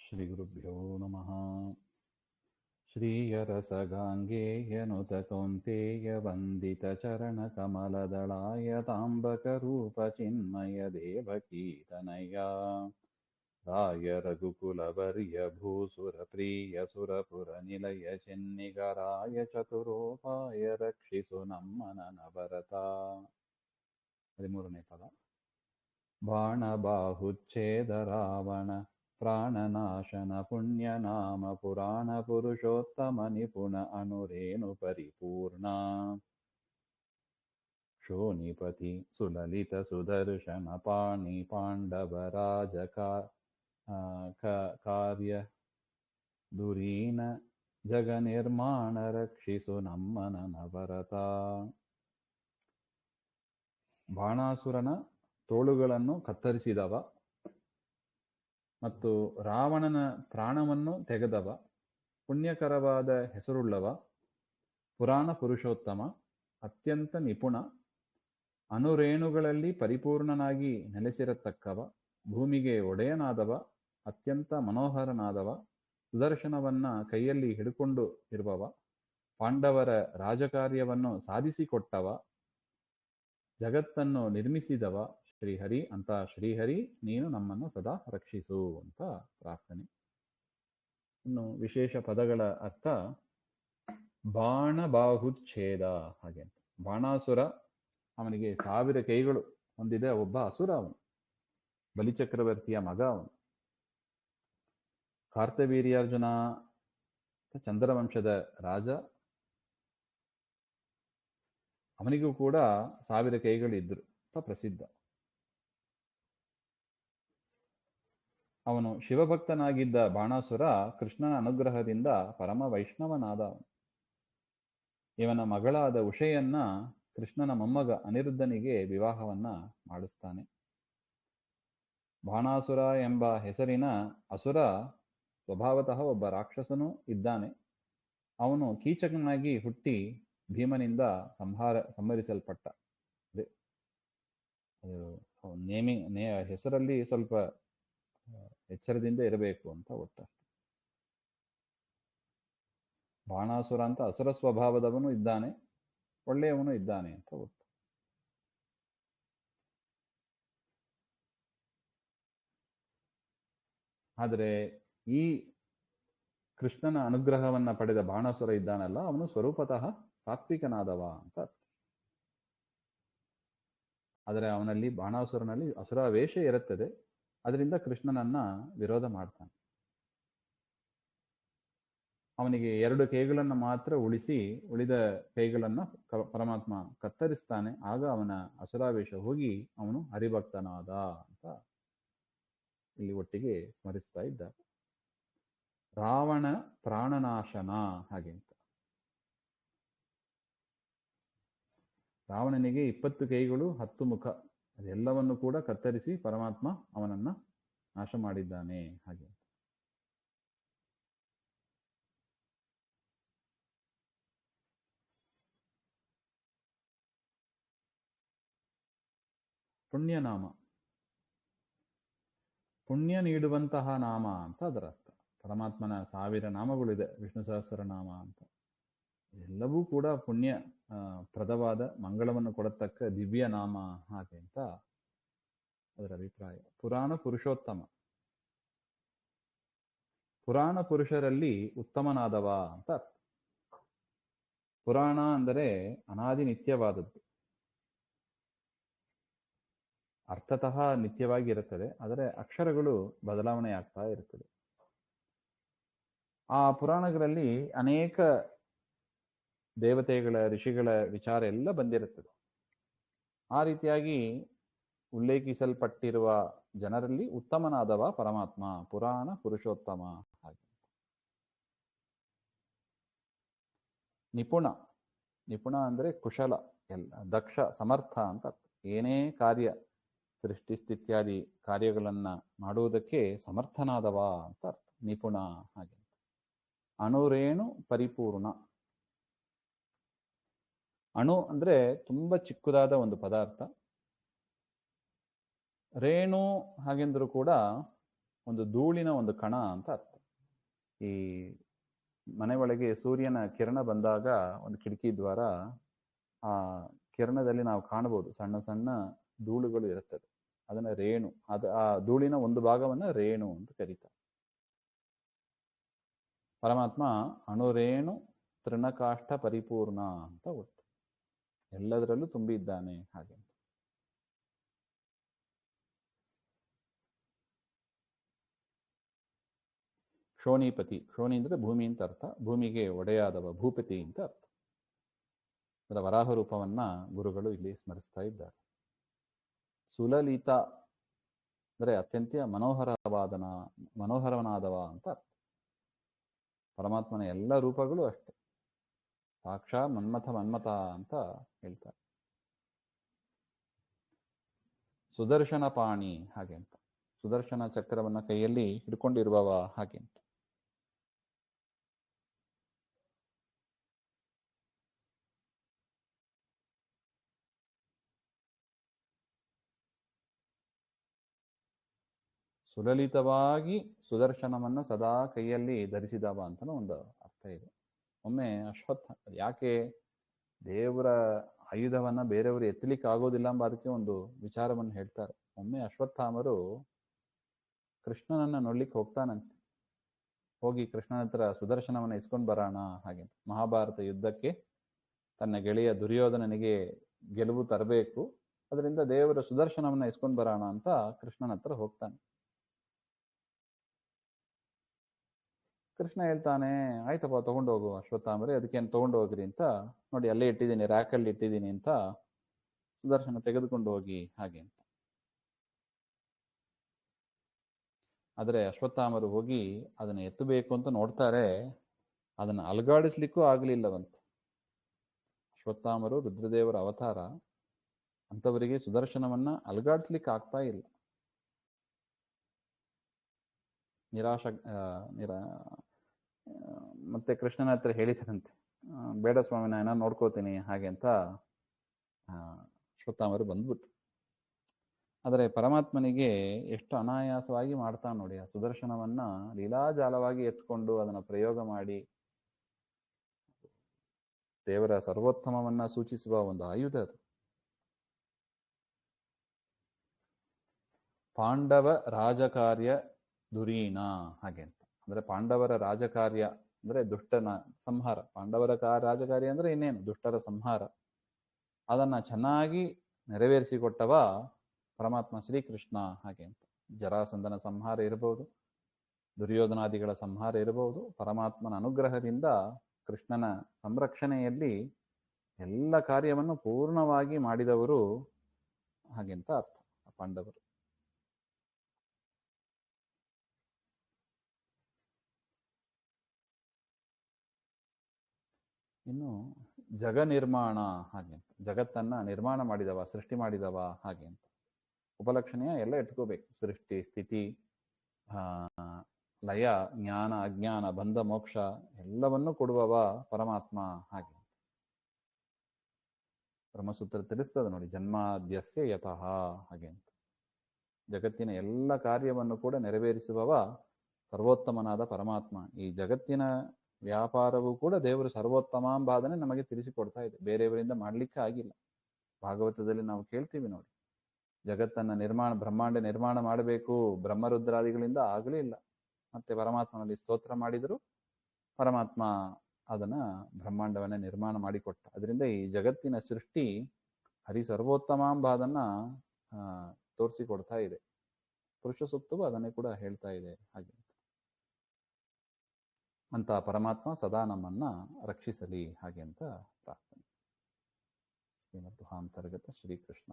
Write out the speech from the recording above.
ಶ್ರೀಗುರುಭ್ಯೋ ನಮಃ. ಶ್ರೀಯರಸಗಾಂಗೇಯನುತ ಕೌಂತೇಯ ವಂದಿತ ಚರಣ ಕಮಲದಳಾಯ ತಾಂಬಕ ರೂಪ ಚಿನ್ಮಯ ದೇವಕೀತನಯ ರಾಯ ರಘುಕುಲವರ್ಯ ಭೂಸುರ ಪ್ರಿಯ ಸುರಪುರ ನಿಲಯ ಚೆನ್ನಿಗರಾಯ ಚತುರೋಪಾಯ ರಕ್ಷಿಸು ನಮ್ಮನ ನವರತ. 13ನೇ ಪದ. ಬಾಣ ಬಾಹುಚ್ಛೇದ ರಾವಣ ಪ್ರಾಣನಾಶನ ಪುಣ್ಯನಾಮ ಪುರಾಣ ಪುರುಷೋತ್ತಮ ನಿಪುಣ ಅನುರೇಣು ಪರಿಪೂರ್ಣ ಶೋನಿಪತಿ ಸುಲಲಿತ ಸುದರ್ಶನ ಪಾಣಿ ಪಾಂಡವರಾಜ ಕಾರ್ಯ ದುರೀನ ಜಗ ನಿರ್ಮಾಣ ರಕ್ಷಿಸು ನಮ್ಮನ ನವರತ. ಬಾಣಾಸುರನ ತೋಳುಗಳನ್ನು ಕತ್ತರಿಸಿದವ ಮತ್ತು ರಾವಣನ ಪ್ರಾಣವನ್ನು ತೆಗೆದವ, ಪುಣ್ಯಕರವಾದ ಹೆಸರುಳ್ಳವ, ಪುರಾಣ ಪುರುಷೋತ್ತಮ, ಅತ್ಯಂತ ನಿಪುಣ, ಅನುರೇಣುಗಳಲ್ಲಿ ಪರಿಪೂರ್ಣನಾಗಿ ನೆಲೆಸಿರತಕ್ಕವ, ಭೂಮಿಗೆ ಒಡೆಯನಾದವ, ಅತ್ಯಂತ ಮನೋಹರನಾದವ, ಸುದರ್ಶನವನ್ನ ಕೈಯಲ್ಲಿ ಹಿಡ್ಕೊಂಡು ಇರುವವ, ಪಾಂಡವರ ರಾಜಕಾರ್ಯವನ್ನು ಸಾಧಿಸಿಕೊಟ್ಟವ, ಜಗತ್ತನ್ನು ನಿರ್ಮಿಸಿದವ ಶ್ರೀಹರಿ. ಅಂತ ಶ್ರೀಹರಿ ನೀನು ನಮ್ಮನ್ನು ಸದಾ ರಕ್ಷಿಸು ಅಂತ ಪ್ರಾರ್ಥನೆ. ಇನ್ನು ವಿಶೇಷ ಪದಗಳ ಅರ್ಥ: ಬಾಣ ಬಾಹುಚ್ಛೇದ, ಹಾಗೆ ಅಂತ. ಬಾಣಾಸುರ, ಅವನಿಗೆ 1000 ಕೈಗಳು ಹೊಂದಿದ ಒಬ್ಬ ಅಸುರ ಅವನು, ಬಲಿಚಕ್ರವರ್ತಿಯ ಮಗ ಅವನು. ಕಾರ್ತವೀರ್ಯಾರ್ಜುನ ಚಂದ್ರವಂಶದ ರಾಜ, ಅವನಿಗೂ ಕೂಡ 1000 ಕೈಗಳಿದ್ರು ಅಂತ ಪ್ರಸಿದ್ಧ. ಅವನು ಶಿವಭಕ್ತನಾಗಿದ್ದ ಬಾಣಾಸುರ ಕೃಷ್ಣನ ಅನುಗ್ರಹದಿಂದ ಪರಮ ವೈಷ್ಣವನಾದ. ಇವನ ಮಗಳಾದ ಉಷೆಯನ್ನ ಕೃಷ್ಣನ ಮೊಮ್ಮಗ ಅನಿರುದ್ಧನಿಗೆ ವಿವಾಹವನ್ನ ಮಾಡಿಸ್ತಾನೆ. ಬಾಣಾಸುರ ಎಂಬ ಹೆಸರಿನ ಅಸುರ ಸ್ವಭಾವತಃ ಒಬ್ಬ ರಾಕ್ಷಸನೂ ಇದ್ದಾನೆ. ಅವನು ಕೀಚಕನಾಗಿ ಹುಟ್ಟಿ ಭೀಮನಿಂದ ಸಂಹರಿಸಲ್ಪಟ್ಟ. ಹೆಸರಲ್ಲಿ ಸ್ವಲ್ಪ ಎಚ್ಚರದಿಂದ ಇರಬೇಕು ಅಂತ ಒಟ್ಟ. ಬಾಣಾಸುರ ಅಂತ ಅಸುರ ಸ್ವಭಾವದವನು ಇದ್ದಾನೆ, ಒಳ್ಳೆಯವನು ಇದ್ದಾನೆ ಅಂತ ಒಟ್ಟು. ಆದರೆ ಈ ಕೃಷ್ಣನ ಅನುಗ್ರಹವನ್ನ ಪಡೆದ ಬಾಣಾಸುರ ಇದ್ದಾನಲ್ಲ, ಅವನು ಸ್ವರೂಪತಃ ಸಾತ್ವಿಕನಾದವ ಅಂತ. ಆದರೆ ಅವನಲ್ಲಿ, ಬಾಣಾಸುರನಲ್ಲಿ ಅಸುರ ವೇಷ ಇರುತ್ತದೆ. ಅದರಿಂದ ಕೃಷ್ಣನನ್ನ ವಿರೋಧ ಮಾಡ್ತಾನೆ. ಅವನಿಗೆ 2 ಕೈಗಳನ್ನು ಮಾತ್ರ ಉಳಿಸಿ ಉಳಿದ ಕೈಗಳನ್ನ ಪರಮಾತ್ಮ ಕತ್ತರಿಸ್ತಾನೆ. ಆಗ ಅವನ ಅಸುರಾವೇಶ ಹೋಗಿ ಅವನು ಹರಿಭಕ್ತನಾದ ಅಂತ ಇಲ್ಲಿ ಒಟ್ಟಿಗೆ ಸ್ಮರಿಸ್ತಾ ಇದ್ದಾರೆ. ರಾವಣ ಪ್ರಾಣನಾಶನ, ಹಾಗೆ ಅಂತ. ರಾವಣನಿಗೆ 20 ಕೈಗಳು 10 ಮುಖ, ಅದೆಲ್ಲವನ್ನು ಕೂಡ ಕತ್ತರಿಸಿ ಪರಮಾತ್ಮ ಅವನನ್ನ ನಾಶ ಮಾಡಿದ್ದಾನೆ, ಹಾಗೆ. ಪುಣ್ಯನಾಮ, ಪುಣ್ಯ ನೀಡುವಂತಹ ನಾಮ ಅಂತ ಅದರ ಅರ್ಥ. ಪರಮಾತ್ಮನ 1000 ನಾಮಗಳಿದೆ, ವಿಷ್ಣು ಸಹಸ್ರನಾಮ ಅಂತ. ಎಲ್ಲವೂ ಕೂಡ ಪುಣ್ಯ ಪ್ರದವಾದ ಮಂಗಳವನ್ನು ಕೊಡತಕ್ಕ ದಿವ್ಯ ನಾಮ, ಹಾಗೆ ಅಂತ ಅದರ ಅಭಿಪ್ರಾಯ. ಪುರಾಣ ಪುರುಷೋತ್ತಮ, ಪುರಾಣ ಪುರುಷರಲ್ಲಿ ಉತ್ತಮನಾದವ ಅಂತ ಅರ್ಥ. ಪುರಾಣ ಅಂದರೆ ಅನಾದಿ ನಿತ್ಯವಾದದ್ದು, ಅರ್ಥತಃ ನಿತ್ಯವಾಗಿ ಇರುತ್ತದೆ, ಆದರೆ ಅಕ್ಷರಗಳು ಬದಲಾವಣೆ ಆಗ್ತಾ ಇರುತ್ತದೆ. ಆ ಪುರಾಣಗಳಲ್ಲಿ ಅನೇಕ ದೇವತೆಗಳ, ಋಷಿಗಳ ವಿಚಾರ ಎಲ್ಲ ಬಂದಿರುತ್ತದೆ. ಆ ರೀತಿಯಾಗಿ ಉಲ್ಲೇಖಿಸಲ್ಪಟ್ಟಿರುವ ಜನರಲ್ಲಿ ಉತ್ತಮನಾದವ ಪರಮಾತ್ಮ, ಪುರಾಣ ಪುರುಷೋತ್ತಮ, ಹಾಗೆ. ನಿಪುಣ, ನಿಪುಣ ಅಂದ್ರೆ ಕುಶಲ, ದಕ್ಷ, ಸಮರ್ಥ ಅಂತ. ಏನೇ ಕಾರ್ಯ, ಸೃಷ್ಟಿ ಸ್ಥಿತ್ಯಾದಿ ಕಾರ್ಯಗಳನ್ನ ಮಾಡುವುದಕ್ಕೆ ಸಮರ್ಥನಾದವ ಅಂತ ಅರ್ಥ, ನಿಪುಣ, ಹಾಗೆ. ಅಣುರೇಣು ಪರಿಪೂರ್ಣ. ಅಣು ಅಂದ್ರೆ ತುಂಬಾ ಚಿಕ್ಕದಾದ ಒಂದು ಪದಾರ್ಥ. ರೇಣು ಹಾಗೆಂದರೂ ಕೂಡ ಒಂದು ಧೂಳಿನ ಒಂದು ಕಣ ಅಂತ ಅರ್ಥ. ಈ ಮನೆ ಒಳಗೆ ಸೂರ್ಯನ ಕಿರಣ ಬಂದಾಗ ಒಂದು ಕಿಟಕಿ ದ್ವಾರ, ಆ ಕಿರಣದಲ್ಲಿ ನಾವು ಕಾಣಬಹುದು ಸಣ್ಣ ಸಣ್ಣ ಧೂಳುಗಳು ಇರುತ್ತದೆ. ಅದನ್ನ ರೇಣು, ಆ ಧೂಳಿನ ಒಂದು ಭಾಗವನ್ನ ರೇಣು ಅಂತ ಕರೀತಾರೆ. ಪರಮಾತ್ಮ ಅಣುರೇಣು ತೃಣಕಾಷ್ಠ ಪರಿಪೂರ್ಣ ಅಂತ ಗೊತ್ತು, ಎಲ್ಲದರಲ್ಲೂ ತುಂಬಿದ್ದಾನೆ ಹಾಗೆ. ಕ್ಷೋಣಿಪತಿ, ಕ್ಷೋಣಿ ಅಂದ್ರೆ ಭೂಮಿ ಅಂತ ಅರ್ಥ, ಭೂಮಿಗೆ ಒಡೆಯಾದವ, ಭೂಪತಿ ಅಂತ ಅರ್ಥ. ಅದರ ವರಾಹ ರೂಪವನ್ನ ಗುರುಗಳು ಇಲ್ಲಿ ಸ್ಮರಿಸ್ತಾ ಇದ್ದಾರೆ. ಸುಲಲಿತ ಅಂದ್ರೆ ಅತ್ಯಂತ ಮನೋಹರವನಾದವ ಅಂತ ಅರ್ಥ. ಪರಮಾತ್ಮನ ಎಲ್ಲ ರೂಪಗಳು ಅಷ್ಟೆ, ಸಾಕ್ಷಾ ಮನ್ಮಥ ಅಂತ ಹೇಳ್ತಾರೆ. ಸುದರ್ಶನ ಪಾಣಿ ಹಾಗೆ ಅಂತ, ಸುದರ್ಶನ ಚಕ್ರವನ್ನ ಕೈಯಲ್ಲಿ ಹಿಡ್ಕೊಂಡಿರುವವ ಹಾಗೆ ಅಂತ. ಸುಲಲಿತವಾಗಿ ಸುದರ್ಶನವನ್ನು ಸದಾ ಕೈಯಲ್ಲಿ ಧರಿಸಿದವ ಅಂತನೂ ಒಂದು ಅರ್ಥ ಇದೆ. ಒಮ್ಮೆ ಯಾಕೆ ದೇವರ ಆಯುಧವನ್ನ ಬೇರೆಯವರು ಎತ್ತಲಿಕ್ಕೆ ಆಗೋದಿಲ್ಲ ಎಂಬ ಅದಕ್ಕೆ ಒಂದು ವಿಚಾರವನ್ನು ಹೇಳ್ತಾರೆ. ಒಮ್ಮೆ ಅಶ್ವತ್ಥಾಮರು ಕೃಷ್ಣನನ್ನ ನೋಡ್ಲಿಕ್ಕೆ ಹೋಗ್ತಾನಂತೆ. ಹೋಗಿ ಕೃಷ್ಣನ ಹತ್ರ ಸುದರ್ಶನವನ್ನ ಇಸ್ಕೊಂಡು ಬರೋಣ ಹಾಗೆ. ಮಹಾಭಾರತ ಯುದ್ಧಕ್ಕೆ ತನ್ನ ಗೆಳೆಯ ದುರ್ಯೋಧನನಿಗೆ ಗೆಲುವು ತರಬೇಕು, ಅದರಿಂದ ದೇವರ ಸುದರ್ಶನವನ್ನ ಇಸ್ಕೊಂಡು ಬರೋಣ ಅಂತ ಕೃಷ್ಣನ ಹತ್ರ ಹೋಗ್ತಾನೆ. ಕೃಷ್ಣ ಹೇಳ್ತಾನೆ, ಆಯ್ತಪ್ಪ ತಗೊಂಡು ಹೋಗು ಅಶ್ವತ್ಥಾಮರೇ, ಅದಕ್ಕೇನು ತಗೊಂಡು ಹೋಗ್ರಿ ಅಂತ, ನೋಡಿ ಅಲ್ಲೇ ಇಟ್ಟಿದ್ದೀನಿ, ರ್ಯಾಕಲ್ಲಿ ಇಟ್ಟಿದ್ದೀನಿ ಅಂತ ಸುದರ್ಶನ ತೆಗೆದುಕೊಂಡು ಹೋಗಿ ಹಾಗೆ ಅಂತ. ಆದರೆ ಅಶ್ವತ್ಥಾಮರು ಹೋಗಿ ಅದನ್ನು ಎತ್ತಬೇಕು ಅಂತ ನೋಡ್ತಾರೆ, ಅದನ್ನು ಅಲುಗಾಡಿಸ್ಲಿಕ್ಕೂ ಆಗಲಿಲ್ಲವಂತ. ಅಶ್ವತ್ಥಾಮರು ರುದ್ರದೇವರ ಅವತಾರ, ಅಂಥವರಿಗೆ ಸುದರ್ಶನವನ್ನ ಅಲುಗಾಡಿಸ್ಲಿಕ್ಕೆ ಆಗ್ತಾ ಇಲ್ಲ. ಮತ್ತೆ ಕೃಷ್ಣನ ಹತ್ರ ಹೇಳಿದರಂತೆ, ಬೇಡ ಸ್ವಾಮಿ ನಾನು ನೋಡ್ಕೋತೀನಿ ಹಾಗೆ ಅಂತ ಅಶ್ವತ್ಥಾಮರು ಬಂದ್ಬಿಟ್ರು. ಆದರೆ ಪರಮಾತ್ಮನಿಗೆ ಎಷ್ಟು ಅನಾಯಾಸವಾಗಿ ಮಾಡ್ತಾನೆ ನೋಡಿ, ಆ ಸುದರ್ಶನವನ್ನ ಲೀಲಾಜಾಲವಾಗಿ ಎತ್ಕೊಂಡು ಅದನ್ನ ಪ್ರಯೋಗ ಮಾಡಿ ದೇವರ ಸರ್ವೋತ್ತಮವನ್ನ ಸೂಚಿಸುವ ಒಂದು ಆಯುಧ ಅದು. ಪಾಂಡವ ರಾಜಕಾರ್ಯ ದುರೀಣ ಹಾಗೆ ಅಂತ. ಅಂದ್ರೆ ಪಾಂಡವರ ರಾಜಕಾರ್ಯ ಅಂದ್ರೆ ದುಷ್ಟನ ಸಂಹಾರ. ಪಾಂಡವರ ರಾಜಕಾರ್ಯ ಅಂದ್ರೆ ಇನ್ನೇನು, ದುಷ್ಟರ ಸಂಹಾರ. ಅದನ್ನ ಚೆನ್ನಾಗಿ ನೆರವೇರಿಸಿಕೊಟ್ಟವ ಪರಮಾತ್ಮ ಶ್ರೀಕೃಷ್ಣ ಹಾಗೆ ಅಂತ. ಜರಾಸಂಧನ ಸಂಹಾರ ಇರಬಹುದು, ದುರ್ಯೋಧನಾದಿಗಳ ಸಂಹಾರ ಇರಬಹುದು, ಪರಮಾತ್ಮನ ಅನುಗ್ರಹದಿಂದ ಕೃಷ್ಣನ ಸಂರಕ್ಷಣೆಯಲ್ಲಿ ಎಲ್ಲ ಕಾರ್ಯವನ್ನು ಪೂರ್ಣವಾಗಿ ಮಾಡಿದವರು ಹಾಗೆಂತ ಅರ್ಥ ಪಾಂಡವರು. ಇನ್ನು ಜಗ ನಿರ್ಮಾಣ ಹಾಗೆ ಅಂತ, ಜಗತ್ತನ್ನ ನಿರ್ಮಾಣ ಮಾಡಿದವ, ಸೃಷ್ಟಿ ಮಾಡಿದವ ಹಾಗೆ ಅಂತ. ಉಪಲಕ್ಷಣೆಯ ಎಲ್ಲ ಇಟ್ಕೋಬೇಕು, ಸೃಷ್ಟಿ ಸ್ಥಿತಿ ಲಯ ಜ್ಞಾನ ಅಜ್ಞಾನ ಬಂಧ ಮೋಕ್ಷ ಎಲ್ಲವನ್ನೂ ಕೊಡುವವ ಪರಮಾತ್ಮ ಹಾಗೆ. ಬ್ರಹ್ಮಸೂತ್ರ ತಿಳಿಸ್ತದೆ ನೋಡಿ, ಜನ್ಮಾದ್ಯಸ್ಯ ಯತಃ ಹಾಗೆ ಅಂತ. ಜಗತ್ತಿನ ಎಲ್ಲ ಕಾರ್ಯವನ್ನು ಕೂಡ ನೆರವೇರಿಸುವವ ಸರ್ವೋತ್ತಮನಾದ ಪರಮಾತ್ಮ. ಈ ಜಗತ್ತಿನ ವ್ಯಾಪಾರವೂ ಕೂಡ ದೇವರು ಸರ್ವೋತ್ತಮಾಂಬಾದನೆ ನಮಗೆ ತಿಳಿಸಿಕೊಡ್ತಾ ಇದೆ, ಬೇರೆಯವರಿಂದ ಮಾಡ್ಲಿಕ್ಕೆ ಆಗಿಲ್ಲ. ಭಾಗವತದಲ್ಲಿ ನಾವು ಕೇಳ್ತೀವಿ ನೋಡಿ, ಜಗತ್ತನ್ನ ಬ್ರಹ್ಮಾಂಡ ನಿರ್ಮಾಣ ಮಾಡಬೇಕು ಬ್ರಹ್ಮರುದ್ರಾದಿಗಳಿಂದ ಆಗಲೇ ಇಲ್ಲ. ಮತ್ತೆ ಪರಮಾತ್ಮನಲ್ಲಿ ಸ್ತೋತ್ರ ಮಾಡಿದ್ರು, ಪರಮಾತ್ಮ ಅದನ್ನ ಬ್ರಹ್ಮಾಂಡವನ್ನ ನಿರ್ಮಾಣ ಮಾಡಿಕೊಟ್ಟ. ಅದರಿಂದ ಈ ಜಗತ್ತಿನ ಸೃಷ್ಟಿ ಹರಿ ಸರ್ವೋತ್ತಮಾಂಬಾದನ್ನ ತೋರಿಸಿಕೊಡ್ತಾ ಇದೆ. ಪುರುಷ ಸೂಕ್ತವು ಅದನ್ನೇ ಕೂಡ ಹೇಳ್ತಾ ಇದೆ ಹಾಗೆ ಅಂತ. ಪರಮಾತ್ಮ ಸದಾ ನಮ್ಮನ್ನ ರಕ್ಷಿಸಲಿ ಹಾಗೆ ಅಂತ ಪ್ರಾರ್ಥನೆ. ಶ್ರೀಮದ್ ಅಂತರ್ಗತ ಶ್ರೀಕೃಷ್ಣ.